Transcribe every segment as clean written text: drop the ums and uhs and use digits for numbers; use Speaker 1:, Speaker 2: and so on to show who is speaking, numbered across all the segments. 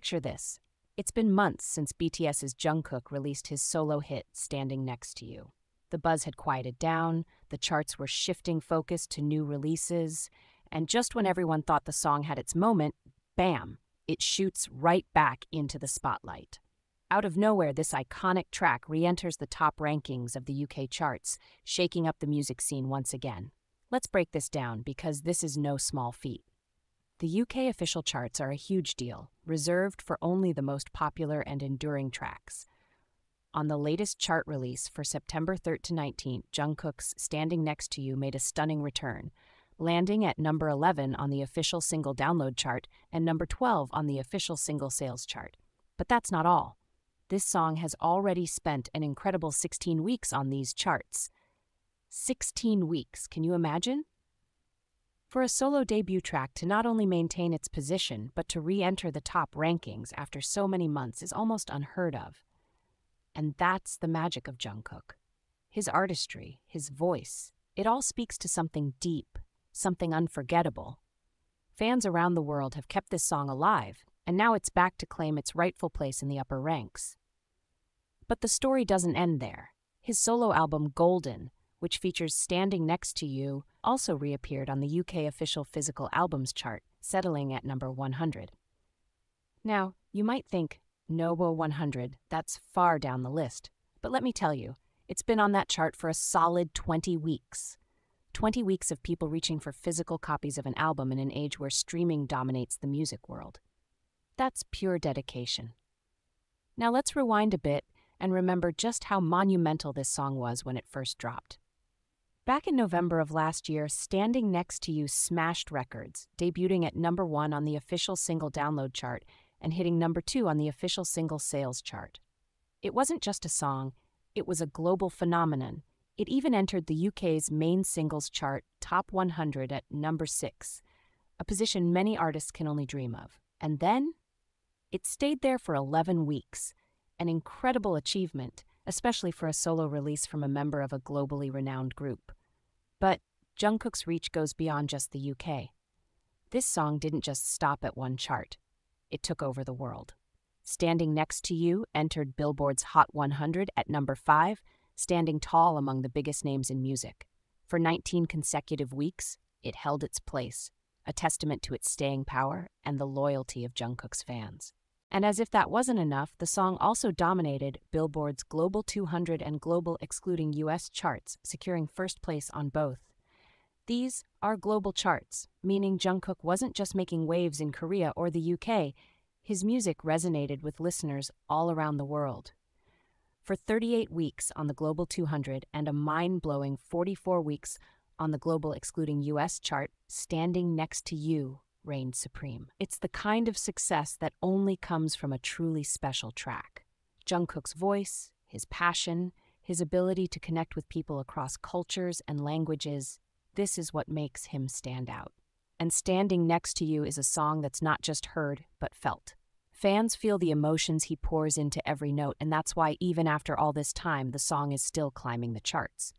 Speaker 1: Picture this. It's been months since BTS's Jungkook released his solo hit, Standing Next to You. The buzz had quieted down, the charts were shifting focus to new releases, and just when everyone thought the song had its moment, bam, it shoots right back into the spotlight. Out of nowhere, this iconic track re-enters the top rankings of the UK charts, shaking up the music scene once again. Let's break this down because this is no small feat. The UK official charts are a huge deal, reserved for only the most popular and enduring tracks. On the latest chart release for September 3rd to 19th, Jungkook's Standing Next to You made a stunning return, landing at number 11 on the official single download chart and number 12 on the official single sales chart. But that's not all. This song has already spent an incredible 16 weeks on these charts. 16 weeks, can you imagine? For a solo debut track to not only maintain its position, but to re-enter the top rankings after so many months is almost unheard of. And that's the magic of Jungkook. His artistry, his voice, it all speaks to something deep, something unforgettable. Fans around the world have kept this song alive, and now it's back to claim its rightful place in the upper ranks. But the story doesn't end there. His solo album, Golden, which features Standing Next to You, also reappeared on the UK official physical albums chart, settling at number 100. Now, you might think, Nobo 100, that's far down the list. But let me tell you, it's been on that chart for a solid 20 weeks. 20 weeks of people reaching for physical copies of an album in an age where streaming dominates the music world. That's pure dedication. Now let's rewind a bit and remember just how monumental this song was when it first dropped. Back in November of last year, Standing Next to You smashed records, debuting at number 1 on the official single download chart and hitting number 2 on the official single sales chart. It wasn't just a song, it was a global phenomenon. It even entered the UK's main singles chart, Top 100, at number 6, a position many artists can only dream of. And then, it stayed there for 11 weeks, an incredible achievement, especially for a solo release from a member of a globally renowned group. But Jungkook's reach goes beyond just the UK. This song didn't just stop at one chart. It took over the world. Standing Next to You entered Billboard's Hot 100 at number 5, standing tall among the biggest names in music. For 19 consecutive weeks, it held its place, a testament to its staying power and the loyalty of Jungkook's fans. And as if that wasn't enough, the song also dominated Billboard's Global 200 and Global excluding US charts, securing first place on both. These are global charts, meaning Jungkook wasn't just making waves in Korea or the UK. His music resonated with listeners all around the world. For 38 weeks on the Global 200 and a mind-blowing 44 weeks on the Global excluding US chart, Standing Next to You reigned supreme. It's the kind of success that only comes from a truly special track. Jungkook's voice, his passion, his ability to connect with people across cultures and languages, this is what makes him stand out. And Standing Next to You is a song that's not just heard, but felt. Fans feel the emotions he pours into every note, and that's why even after all this time, the song is still climbing the charts.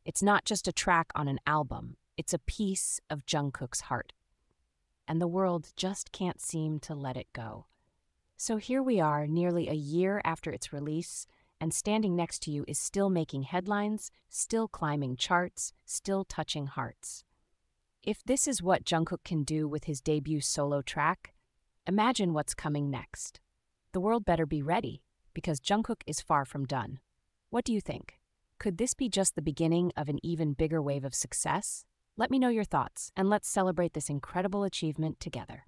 Speaker 1: It's not just a track on an album, it's a piece of Jungkook's heart. And the world just can't seem to let it go. So here we are, nearly a year after its release, and Standing Next to You is still making headlines, still climbing charts, still touching hearts. If this is what Jungkook can do with his debut solo track, imagine what's coming next. The world better be ready, because Jungkook is far from done. What do you think? Could this be just the beginning of an even bigger wave of success? Let me know your thoughts, and let's celebrate this incredible achievement together.